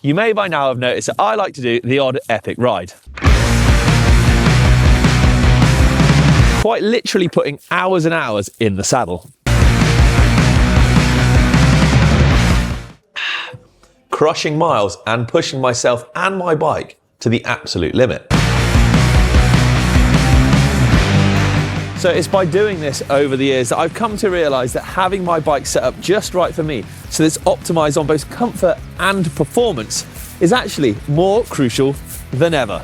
You may by now have noticed that I like to do the odd epic ride. Quite literally putting hours and hours in the saddle. Crushing miles and pushing myself and my bike to the absolute limit. So it's by doing this over the years that I've come to realise that having my bike set up just right for me, so that it's optimised on both comfort and performance, is actually more crucial than ever.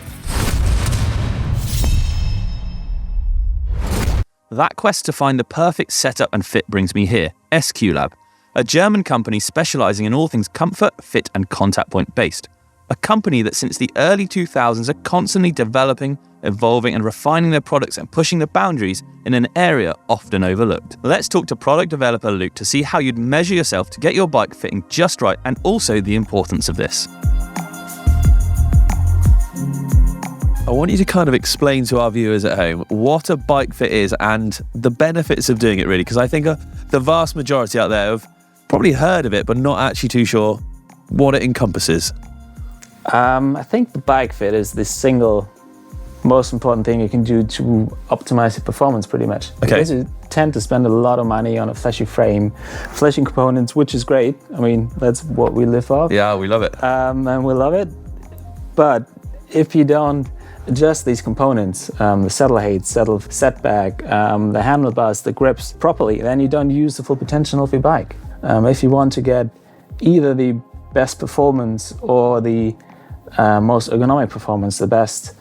That quest to find the perfect setup and fit brings me here, SQLab, a German company specialising in all things comfort, fit and contact point based. A company that since the early 2000s are constantly developing, evolving and refining their products and pushing the boundaries in an area often overlooked. Let's talk to product developer Luke to see how you'd measure yourself to get your bike fitting just right and also the importance of this. I want you to kind of explain to our viewers at home what a bike fit is and the benefits of doing it really, because I think the vast majority out there have probably heard of it but not actually too sure what it encompasses. I think the bike fit is the single most important thing you can do to optimize your performance pretty much. Okay. Because you tend to spend a lot of money on a fleshy frame, fleshy components, which is great. I mean, that's what we live for. Yeah, we love it. And we love it. But if you don't adjust these components, the saddle height, saddle setback, the handlebars, the grips properly, then you don't use the full potential of your bike. If you want to get either the best performance or the most ergonomic performance, the best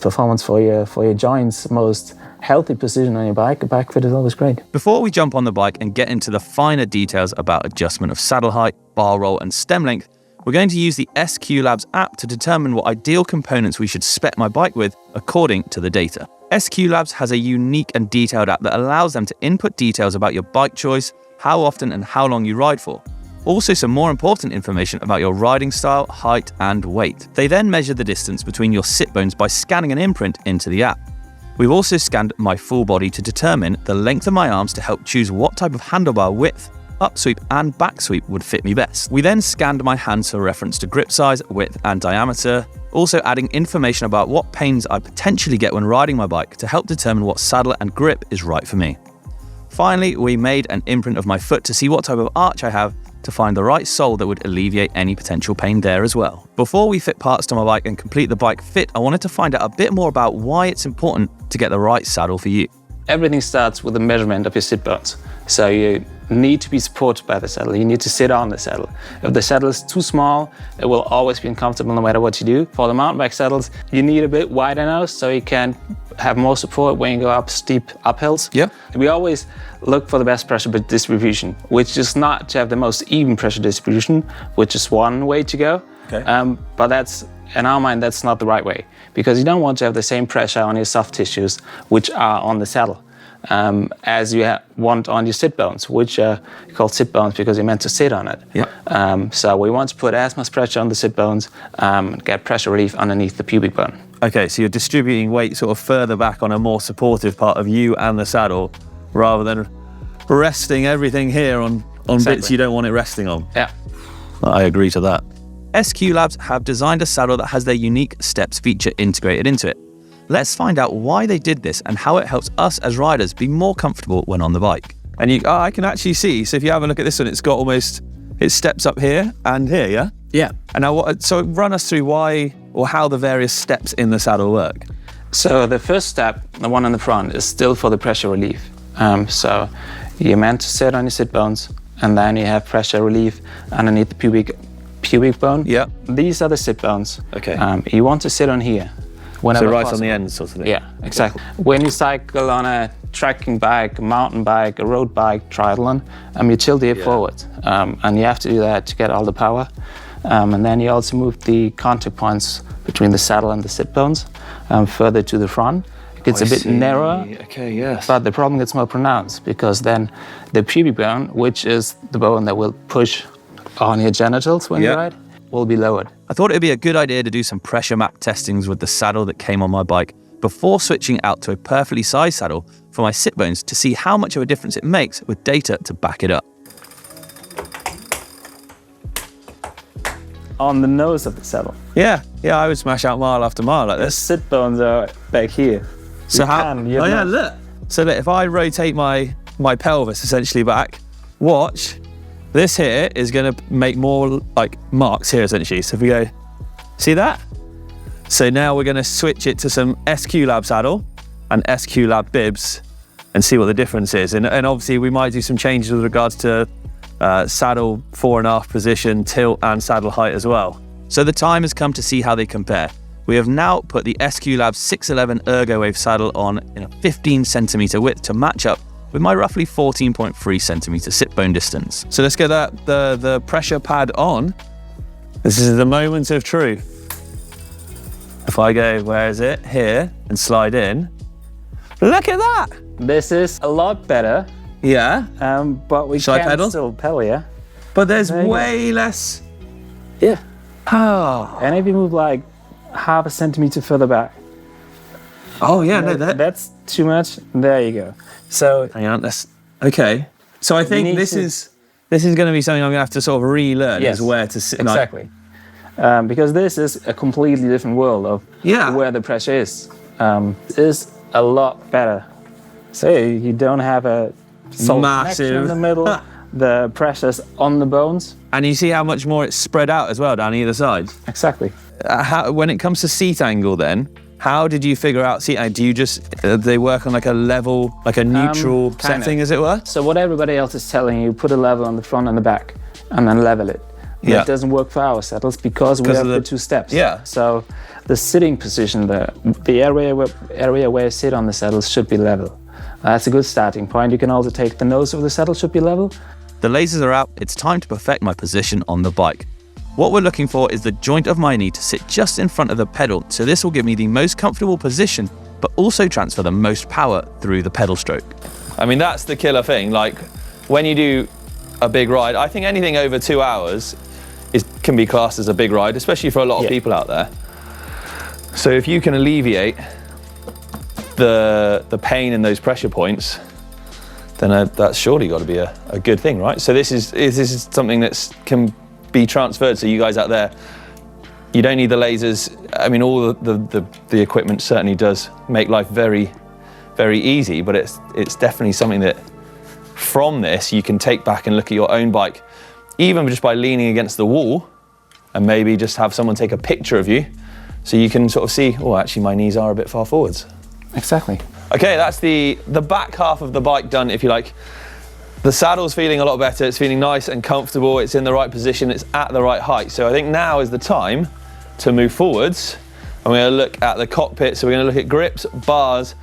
performance for your joints, most healthy position on your bike, a bike fit is always great. Before we jump on the bike and get into the finer details about adjustment of saddle height, bar roll and stem length, we're going to use the SQLabs app to determine what ideal components we should spec my bike with according to the data. SQLabs has a unique and detailed app that allows them to input details about your bike choice, how often and how long you ride for. Also some more important information about your riding style, height and weight. They then measure the distance between your sit bones by scanning an imprint into the app. We've also scanned my full body to determine the length of my arms to help choose what type of handlebar width, upsweep and back sweep would fit me best. We then scanned my hands for reference to grip size, width and diameter, also adding information about what pains I potentially get when riding my bike to help determine what saddle and grip is right for me. Finally, we made an imprint of my foot to see what type of arch I have to find the right sole that would alleviate any potential pain there as well. Before we fit parts to my bike and complete the bike fit, I wanted to find out a bit more about why it's important to get the right saddle for you. Everything starts with the measurement of your sit bones. So you need to be supported by the saddle. You need to sit on the saddle. If the saddle is too small, it will always be uncomfortable no matter what you do. For the mountain bike saddles, you need a bit wider nose so you can have more support when you go up steep uphills. Yep. We always look for the best pressure distribution, which is not to have the most even pressure distribution, which is one way to go. Okay. But that's, in our mind, that's not the right way, because you don't want to have the same pressure on your soft tissues, which are on the saddle, as you want on your sit bones, which are called sit bones because you're meant to sit on it. Yeah. So we want to put as much pressure on the sit bones, get pressure relief underneath the pubic bone. Okay, so you're distributing weight sort of further back on a more supportive part of you and the saddle, rather than resting everything here on bits you don't want it resting on. Yeah. I agree to that. SQLabs have designed a saddle that has their unique steps feature integrated into it. Let's find out why they did this and how it helps us as riders be more comfortable when on the bike. And I can actually see, so if you have a look at this one, it's got almost, it steps up here and here, yeah? Yeah. And now, so run us through why or how the various steps in the saddle work. So the first step, the one on the front, is still for the pressure relief. So you're meant to sit on your sit bones, and then you have pressure relief underneath the pubic bone. Yeah. These are the sit bones. Okay. You want to sit on here. So right possible. on the end sort of thing. Yeah, exactly. When you cycle on a trekking bike, a mountain bike, a road bike, triathlon, you tilt the hip forward. And you have to do that to get all the power. And then you also move the contact points between the saddle and the sit bones further to the front. It gets a bit narrower. Okay, yes. But the problem gets more pronounced because then the pubic bone, which is the bone that will push on your genitals when you ride, will be lowered. I thought it'd be a good idea to do some pressure map testings with the saddle that came on my bike before switching out to a perfectly sized saddle for my sit bones to see how much of a difference it makes with data to back it up. on the nose of the saddle. Yeah, I would smash out mile after mile like The this. sit bones are back here. So You can, you oh yeah, have- look. So look, if I rotate my pelvis essentially back, watch, this here is going to make more like marks here essentially. So if we go, see that? So now we're going to switch it to some SQ Lab saddle and SQ Lab bibs and see what the difference is. And obviously we might do some changes with regards to saddle 4.5 position, tilt and saddle height as well. So the time has come to see how they compare. We have now put the SQ Lab 611 ErgoWave saddle on in a 15 centimeter width to match up with my roughly 14.3 centimeter sit bone distance. So let's get the pressure pad on. This is the moment of truth. If I go, where is it? Here, and slide in. Look at that! This is a lot better, Yeah, but we Shall I can pedal? still pedal, yeah? but there's There you go. way less. Yeah. Oh, And if you move like half a centimeter further back, oh yeah, no, that. that's too much. There you go. So Hang on, that's okay. So I think need this to- is going to be something I'm going to have to sort of relearn Yes, is where to sit. like- exactly. Because this is a completely different world of Yeah. where the pressure is. Is a lot better. So you don't have a solid Massive. connection in the middle. The pressure's on the bones. and you see how much more it's spread out as well down either side. Exactly. When it comes to seat angle, then how did you figure out seat angle? Do you just they work on like a level, like a neutral kinda. setting, as it were? So what everybody else is telling you, put a level on the front and the back, and then level it. Yeah. That doesn't work for our saddles because we 'Cause have of the the- 2 steps. Yeah. So the sitting position, the area where you sit on the saddle should be level. That's a good starting point. You can also take the nose of the saddle should be level. The lasers are out, it's time to perfect my position on the bike. What we're looking for is the joint of my knee to sit just in front of the pedal, so this will give me the most comfortable position, but also transfer the most power through the pedal stroke. I mean, that's the killer thing. Like when you do a big ride, I think anything over 2 hours can be classed as a big ride, especially for a lot of Yeah. people out there. So if you can alleviate the pain in those pressure points, then that's surely got to be a good thing, right? So this is something that can be transferred. So you guys out there, you don't need the lasers. I mean, all the equipment certainly does make life very, very easy, but it's definitely something that from this you can take back and look at your own bike, even just by leaning against the wall and maybe just have someone take a picture of you so you can sort of see, oh, actually my knees are a bit far forwards. Exactly. Okay, that's the back half of the bike done, if you like. The saddle's feeling a lot better, it's feeling nice and comfortable, it's in the right position, it's at the right height. So I think now is the time to move forwards. And we're gonna look at the cockpit, so we're gonna look at grips, bars,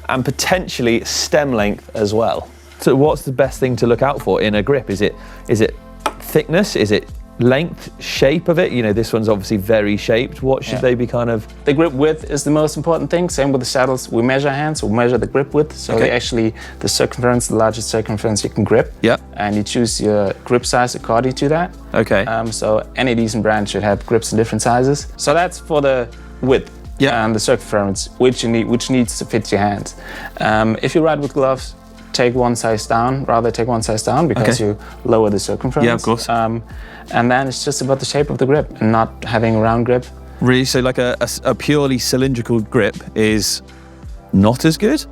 and potentially stem length as well. So what's the best thing to look out for in a grip? Is it thickness? Is it length, shape of it? You know, this one's obviously very shaped. What should they be kind of? The grip width is the most important thing. Same with the saddles. We measure hands, we measure the grip width. So Okay. they actually, the circumference, the largest circumference you can grip. Yeah. And you choose your grip size according to that. Okay. So any decent brand should have grips in different sizes. So that's for the width. Yeah. And the circumference, which needs to fit your hands. If you ride with gloves, take one size down, because Okay. you lower the circumference. Yeah, of course. And then it's just about the shape of the grip and not having a round grip. Really? So like a purely cylindrical grip is not as good?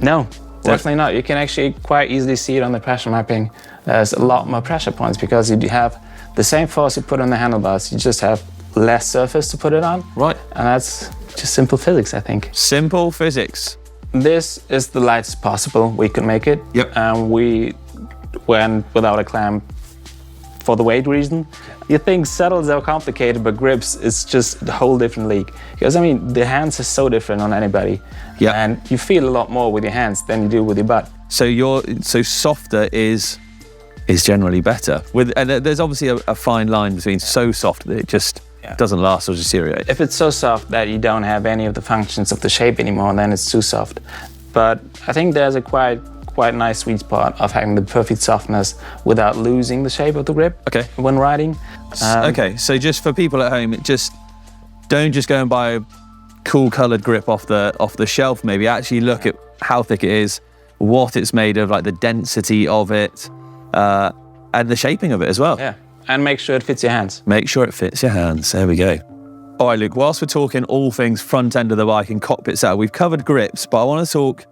No, definitely not. You can actually quite easily see it on the pressure mapping. There's a lot more pressure points because you have the same force you put on the handlebars, you just have less surface to put it on. Right. And that's just simple physics, I think. Simple physics. This is the lightest possible we could make it. Yep. And we went without a clamp for the weight reason. You think saddles are complicated, but grips is just a whole different league. Because I mean, the hands are so different on anybody. Yeah. And you feel a lot more with your hands than you do with your butt. So softer is generally better. And there's obviously a fine line between so soft that it just doesn't last or deteriorate. If it's so soft that you don't have any of the functions of the shape anymore, then it's too soft. But I think there's a quite nice sweet spot of having the perfect softness without losing the shape of the grip. Okay. When riding. Okay, so just for people at home, don't just go and buy a cool coloured grip off the shelf. Maybe actually look at how thick it is, what it's made of, like the density of it, and the shaping of it as well. Yeah. and make sure it fits your hands. Make sure it fits your hands. There we go. All right, Luke, whilst we're talking all things front end of the bike and cockpit setup, we've covered grips, but I want to talk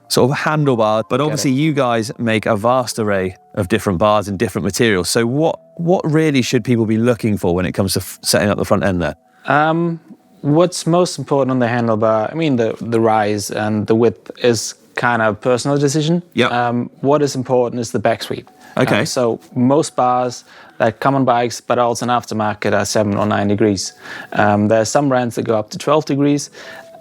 sort of handlebar. But obviously you guys make a vast array of different bars and different materials. So what really should people be looking for when it comes to setting up the front end there? What's most important on the handlebar, I mean, the rise and the width is kind of a personal decision. Yeah. What is important is the back sweep. Okay. So most bars that come on bikes, but also in aftermarket, are 7 or 9 degrees. There are some brands that go up to 12 degrees.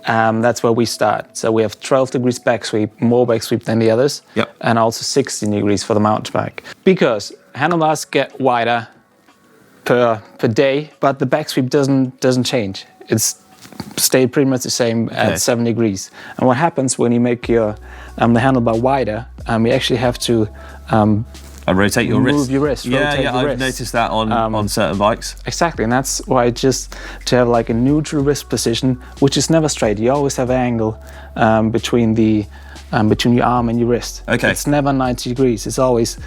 That's where we start. So we have 12 degrees back sweep, more back sweep than the others. Yep. And also 16 degrees for the mountain bike. Because handlebars get wider per day, but the back sweep doesn't change. It's stayed pretty much the same at 7 degrees. And what happens when you make your the handlebar wider, you actually have to And rotate your wrist. Move your wrist. Yeah, I've noticed that on certain bikes. Exactly, and that's why just to have like a neutral wrist position, which is never straight. You always have an angle between your arm and your wrist. Okay. It's never 90 degrees. It's always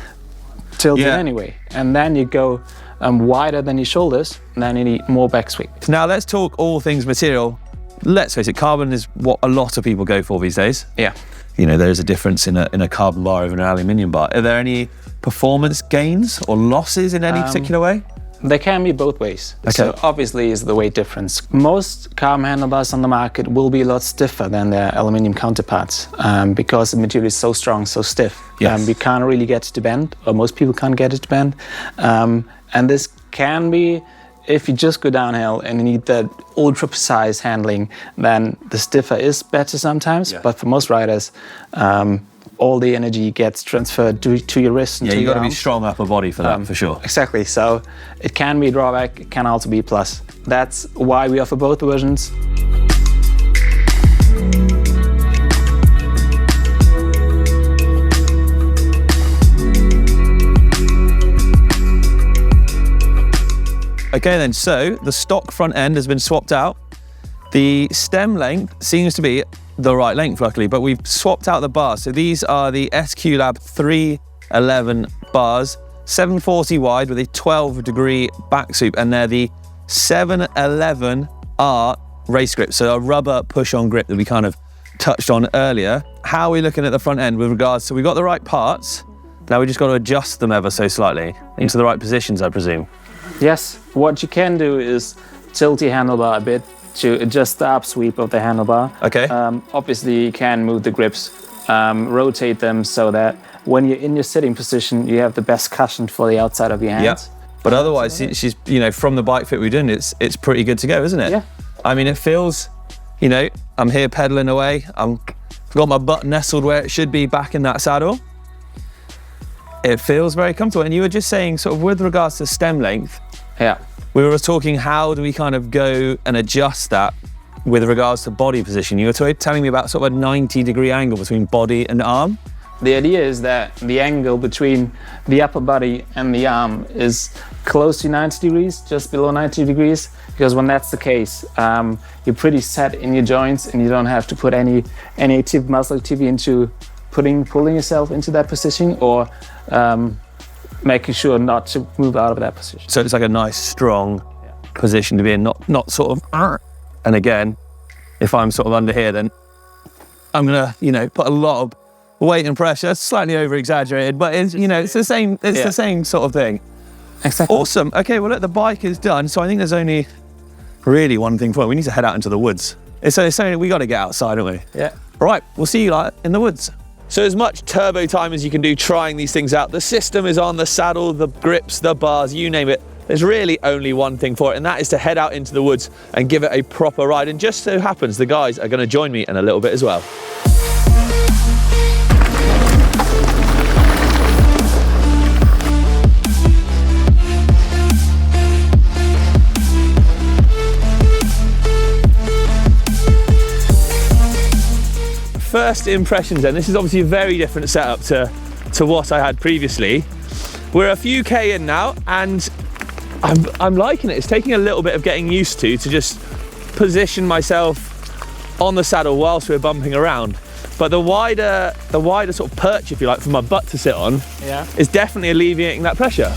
tilted anyway. And then you go wider than your shoulders, and then you need more back sweep. Now let's talk all things material. Let's face it, carbon is what a lot of people go for these days. Yeah. You know, there's a difference in a carbon bar over an aluminium bar. Are there any performance gains or losses in any particular way? They can be both ways. Okay. So obviously is the weight difference. Most carbon handlebars on the market will be a lot stiffer than their aluminium counterparts because the material is so strong, so stiff. Yes. You can't really get it to bend, or most people can't get it to bend. And this can be, if you just go downhill and you need that ultra precise handling, then the stiffer is better sometimes. Yeah. But for most riders, all the energy gets transferred to your wrist. And Yeah, to you've your got to be arms. strong upper body for that, for sure. Exactly. So it can be a drawback, it can also be a plus. That's why we offer both versions. Okay then, so the stock front end has been swapped out. The stem length seems to be the right length, luckily, but we've swapped out the bars. So these are the SQ Lab 311 bars, 740 wide with a 12-degree back sweep, and they're the 711R race grip, so a rubber push-on grip that we kind of touched on earlier. How are we looking at the front end with regards, so we've got the right parts, now we just got to adjust them ever so slightly into the right positions, I presume. Yes, what you can do is tilt your handlebar a bit to adjust the upsweep of the handlebar. Okay. Obviously, you can move the grips, rotate them so that when you're in your sitting position, you have the best cushion for the outside of your hands. Yeah. But otherwise, she's, you know, from the Bikefit we're doing, it's pretty good to go, isn't it? Yeah. I mean, it feels, you know, I'm here pedaling away. I've got my butt nestled where it should be back in that saddle. It feels very comfortable. And you were just saying, sort of with regards to stem length, Yeah. we were talking how do we kind of go and adjust that with regards to body position. You were telling me about sort of a 90-degree angle between body and arm. The idea is that the angle between the upper body and the arm is close to 90 degrees, just below 90 degrees, because when that's the case, you're pretty set in your joints and you don't have to put any muscle activity into pulling yourself into that position or making sure not to move out of that position. So it's like a nice, strong position to be in, not sort of, and again, if I'm sort of under here, then I'm gonna, you know, put a lot of weight and pressure, slightly over-exaggerated, but it's, you know, it's the same sort of thing. Exactly. Awesome. Okay, well, look, the bike is done, so I think there's only really one thing for it. We need to head out into the woods. It's something we got to get outside, don't we? Yeah. Right, we'll see you in the woods. So as much turbo time as you can do trying these things out, the system is on, the saddle, the grips, the bars, you name it. There's really only one thing for it, and that is to head out into the woods and give it a proper ride. And just so happens, the guys are going to join me in a little bit as well. First impressions then, this is obviously a very different setup to what I had previously. We're a few K in now and I'm liking it. It's taking a little bit of getting used to just position myself on the saddle whilst we're bumping around. But the wider sort of perch, if you like, for my butt to sit on is definitely alleviating that pressure.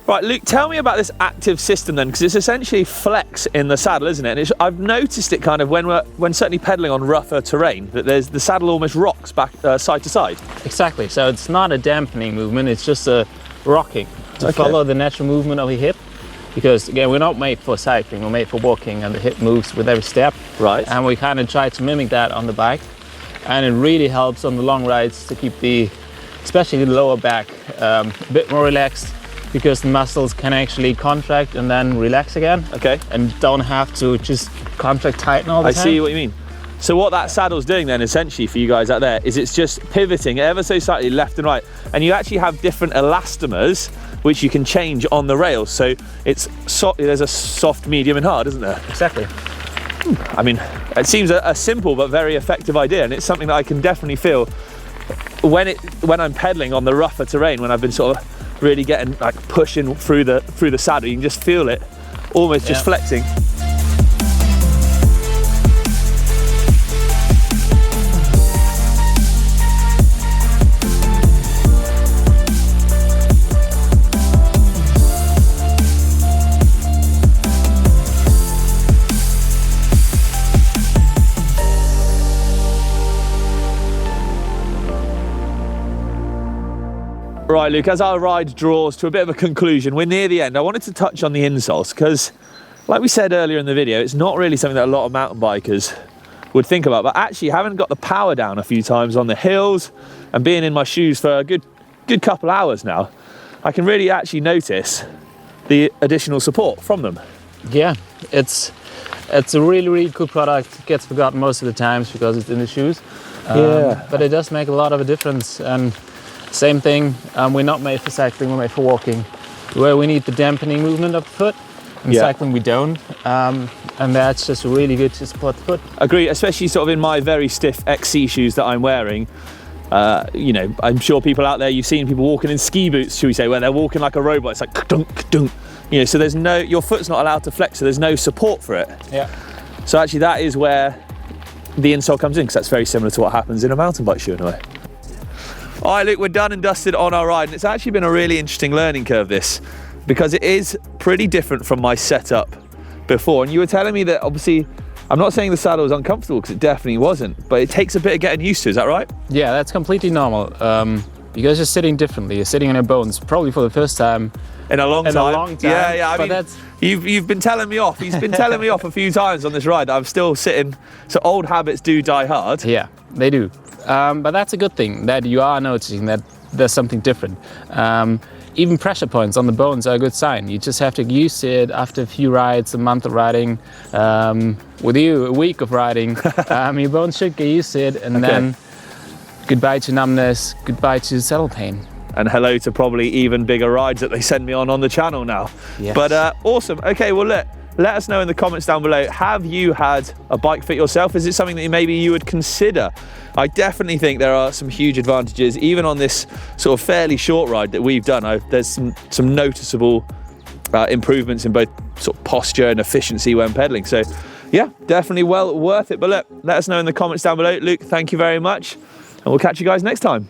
Right, Luke, tell me about this active system then, because it's essentially flex in the saddle, isn't it? And I've noticed it kind of when certainly pedaling on rougher terrain, that the saddle almost rocks back side to side. Exactly. So it's not a dampening movement, it's just a rocking to follow the natural movement of the hip. Because again, we're not made for cycling, we're made for walking, and the hip moves with every step. Right. And we kind of try to mimic that on the bike. And it really helps on the long rides to keep especially the lower back, a bit more relaxed, because the muscles can actually contract and then relax again. Okay. And don't have to just contract tighten all the time. I see what you mean. So what that saddle's doing then, essentially, for you guys out there, is it's just pivoting ever so slightly left and right. And you actually have different elastomers, which you can change on the rails. So there's a soft, medium and hard, isn't there? Exactly. I mean, it seems a simple but very effective idea. And it's something that I can definitely feel when I'm pedaling on the rougher terrain, when I've been sort of really getting, like, pushing through the saddle, you can just feel it almost just flexing. Right, Luke, as our ride draws to a bit of a conclusion, we're near the end. I wanted to touch on the insoles because, like we said earlier in the video, it's not really something that a lot of mountain bikers would think about. But actually, having got the power down a few times on the hills and being in my shoes for a good couple hours now, I can really actually notice the additional support from them. Yeah, it's a really, really cool product. It gets forgotten most of the times because it's in the shoes. But it does make a lot of a difference. And same thing, we're not made for cycling, we're made for walking, where we need the dampening movement of the foot. In cycling we don't, and that's just really good to support the foot. Agree, especially sort of in my very stiff XC shoes that I'm wearing. You know, I'm sure people out there, you've seen people walking in ski boots, should we say, where they're walking like a robot. It's like dunk, dunk. You know, so your foot's not allowed to flex, so there's no support for it. Yeah. So actually that is where the insole comes in, because that's very similar to what happens in a mountain bike shoe in a way. All right, Luke, we're done and dusted on our ride, and it's actually been a really interesting learning curve, this, because it is pretty different from my setup before. And you were telling me that, obviously, I'm not saying the saddle was uncomfortable, because it definitely wasn't, but it takes a bit of getting used to, is that right? Yeah, that's completely normal, because you're sitting differently. You're sitting on your bones, probably for the first time. In a long time. Yeah, I mean, that's... you've been telling me off. He's been telling me off a few times on this ride. I'm still sitting, so old habits do die hard. Yeah, they do. But that's a good thing, that you are noticing that there's something different. Even pressure points on the bones are a good sign. You just have to get used to it after a few rides, a month of riding. With you, a week of riding, your bones should get used to it, and then goodbye to numbness, goodbye to saddle pain. And hello to probably even bigger rides that they send me on the channel now. Yes. But awesome. Okay, well, let us know in the comments down below, have you had a Bikefit yourself? Is it something that maybe you would consider? I definitely think there are some huge advantages, even on this sort of fairly short ride that we've done. There's some noticeable improvements in both sort of posture and efficiency when pedaling. So yeah, definitely well worth it. But let us know in the comments down below. Luke, thank you very much, and we'll catch you guys next time.